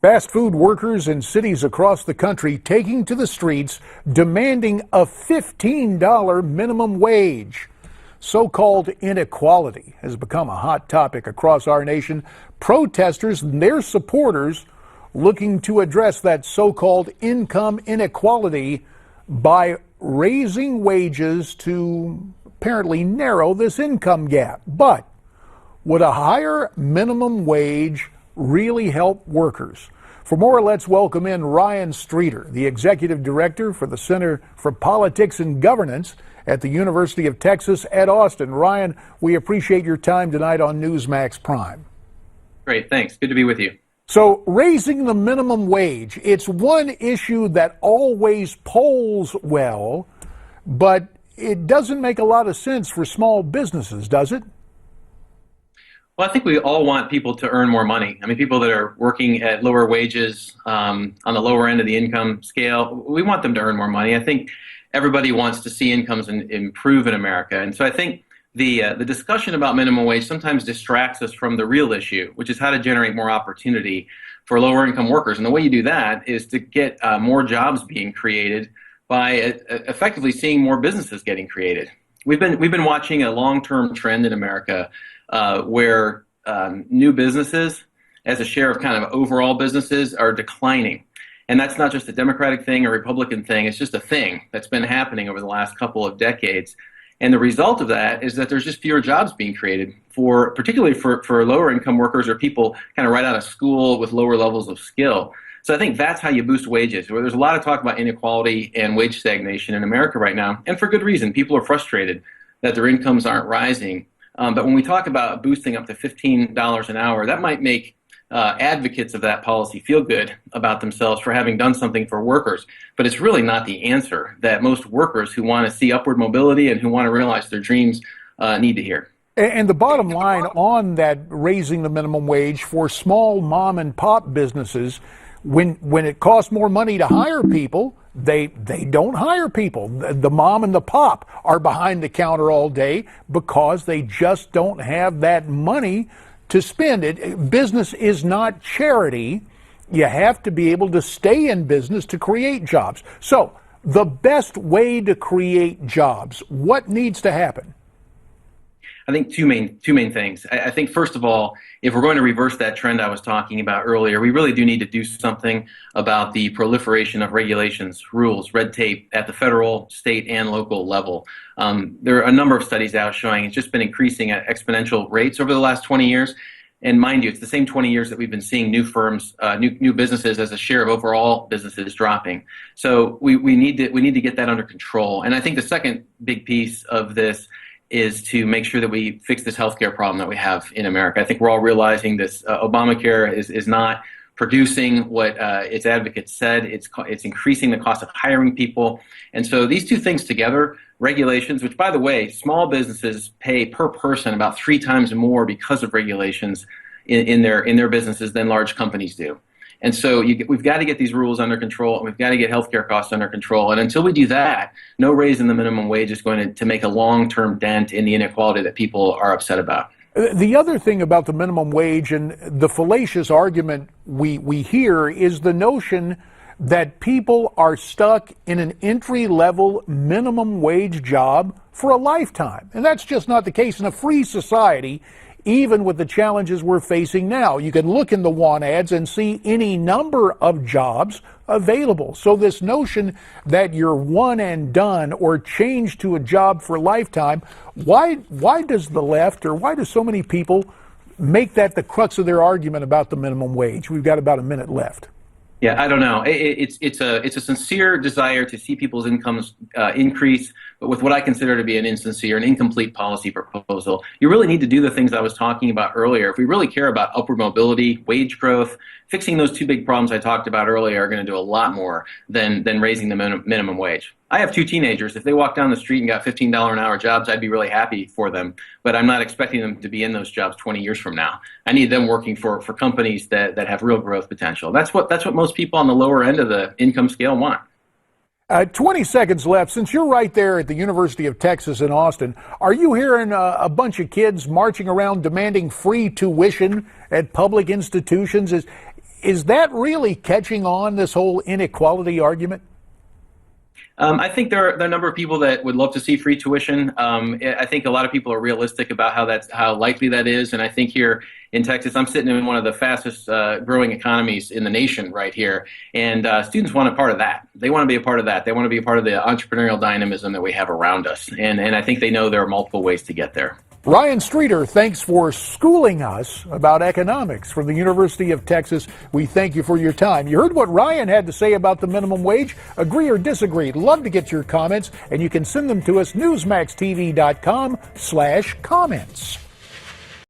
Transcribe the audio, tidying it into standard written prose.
Fast food workers in cities across the country taking to the streets demanding a $15 minimum wage. So-called inequality has become a hot topic across our nation. Protesters and their supporters looking to address that so-called income inequality by raising wages to apparently narrow this income gap. But would a higher minimum wage really help workers? For more, let's welcome in Ryan Streeter, the Executive Director for the Center for Politics and Governance at the University of Texas at Austin. Ryan, we appreciate your time tonight on Newsmax Prime. Great, thanks. Good to be with you. So, raising the minimum wage, it's one issue that always polls well, but it doesn't make a lot of sense for small businesses, does it? Well, I think we all want people to earn more money. I mean, people that are working at lower wages, on the lower end of the income scale, we want them to earn more money. I think everybody wants to see incomes improve in America. And so I think the discussion about minimum wage sometimes distracts us from the real issue, which is how to generate more opportunity for lower income workers. And the way you do that is to get more jobs being created by effectively seeing more businesses getting created. We've been watching a long-term trend in America where new businesses, as a share of kind of overall businesses, are declining. And that's not just a Democratic thing or Republican thing, it's just a thing that's been happening over the last couple of decades. And the result of that is that there's just fewer jobs being created, particularly for lower income workers or people kind of right out of school with lower levels of skill. So I think that's how you boost wages. Where there's a lot of talk about inequality and wage stagnation in America right now, and for good reason. People are frustrated that their incomes aren't rising. But when we talk about boosting up to $15 an hour, that might make advocates of that policy feel good about themselves for having done something for workers. But it's really not the answer that most workers who want to see upward mobility and who want to realize their dreams need to hear. And the bottom line on that raising the minimum wage for small mom and pop businesses, when it costs more money to hire people, they don't hire people. The mom and the pop are behind the counter all day because they just don't have that money to spend. Business is not charity. You have to be able to stay in business to create jobs. So the best way to create jobs, what needs to happen? I think two main things. I think, first of all, if we're going to reverse that trend I was talking about earlier, we really do need to do something about the proliferation of regulations, rules, red tape at the federal, state, and local level. There are a number of studies out showing it's just been increasing at exponential rates over the last 20 years. And mind you, it's the same 20 years that we've been seeing new firms, new businesses as a share of overall businesses dropping. So we need to get that under control. And I think the second big piece of this is to make sure that we fix this healthcare problem that we have in America. I think we're all realizing this Obamacare is not producing what its advocates said. It's increasing the cost of hiring people. And so these two things together, regulations, which by the way, small businesses pay per person about 3 times more because of regulations in their businesses than large companies do. And so we've got to get these rules under control, and we've got to get healthcare costs under control. And until we do that, no raise in the minimum wage is going to make a long-term dent in the inequality that people are upset about. The other thing about the minimum wage and the fallacious argument we hear is the notion that people are stuck in an entry-level minimum wage job for a lifetime. And that's just not the case in a free society. Even with the challenges we're facing now, you can look in the want ads and see any number of jobs available. So this notion that you're one and done or changed to a job for a lifetime, why does the left, or why do so many people make that the crux of their argument about the minimum wage? We've got about a minute left. Yeah, I don't know. It's a sincere desire to see people's incomes increase, but with what I consider to be an insincere and incomplete policy proposal. You really need to do the things I was talking about earlier. If we really care about upward mobility, wage growth, fixing those two big problems I talked about earlier are going to do a lot more than raising the minimum wage. I have 2 teenagers. If they walked down the street and got $15 an hour jobs, I'd be really happy for them. But I'm not expecting them to be in those jobs 20 years from now. I need them working for companies that have real growth potential. That's what most people on the lower end of the income scale want. 20 seconds left. Since you're right there at the University of Texas in Austin, are you hearing a bunch of kids marching around demanding free tuition at public institutions? Is that really catching on, this whole inequality argument? I think there are a number of people that would love to see free tuition. I think a lot of people are realistic about how likely that is. And I think here in Texas, I'm sitting in one of the fastest growing economies in the nation right here. And students want a part of that. They want to be a part of that. They want to be a part of the entrepreneurial dynamism that we have around us. And I think they know there are multiple ways to get there. Ryan Streeter, thanks for schooling us about economics from the University of Texas. We thank you for your time. You heard what Ryan had to say about the minimum wage. Agree or disagree? Love to get your comments, and you can send them to us, newsmaxtv.com/comments.